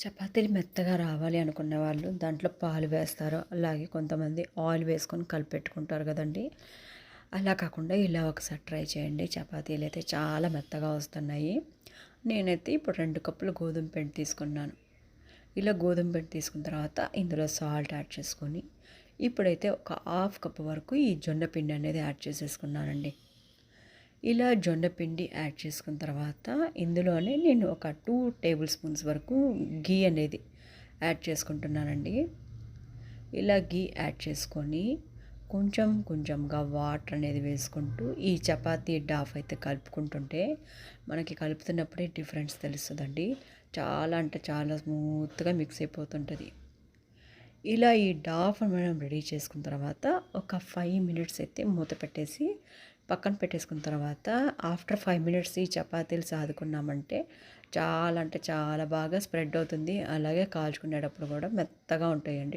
చపాతీలు మెత్తగా రావాలి అనుకునే వాళ్ళు దాంట్లో పాలు వేస్తారు. అలాగే కొంతమంది ఆయిల్ వేసుకొని కలిపెట్టుకుంటారు కదండీ! అలా కాకుండా ఇలా ఒకసారి ట్రై చేయండి. చపాతీలైతే చాలా మెత్తగా వస్తున్నాయి. నేనైతే ఇప్పుడు 2 కప్పులు గోధుమ పిండి తీసుకున్నాను. ఇలా గోధుమ పిండి తీసుకున్న తర్వాత ఇందులో సాల్ట్ యాడ్ చేసుకొని, ఇప్పుడైతే ఒక హాఫ్ కప్ వరకు ఈ జొన్న పిండి అనేది యాడ్ చేసేసుకున్నానండి. ఇలా జొన్న పిండి యాడ్ చేసుకున్న తర్వాత ఇందులోనే నేను ఒక 2 టేబుల్ స్పూన్స్ వరకు ఘీ అనేది యాడ్ చేసుకుంటున్నానండి. ఇలా ఘీ యాడ్ చేసుకొని కొంచెం కొంచెంగా వాటర్ అనేది వేసుకుంటూ ఈ చపాతీ డాఫ్ అయితే కలుపుకుంటుంటే మనకి కలుపుతున్నప్పుడే డిఫరెన్స్ తెలుస్తుందండి. చాలా అంటే చాలా స్మూత్‌గా మిక్స్ అయిపోతుంటది. ఇలా ఈ డాఫ్ మనం రెడీ చేసుకున్న తర్వాత ఒక 5 మినిట్స్ అయితే మూత పెట్టేసి పక్కన పెట్టేసుకున్న తర్వాత ఆఫ్టర్ 5 మినిట్స్ ఈ చపాతీలు సాదుకున్నామంటే చాలా అంటే చాలా బాగా స్ప్రెడ్ అవుతుంది. అలాగే కాల్చుకునేటప్పుడు కూడా మెత్తగా ఉంటాయండి.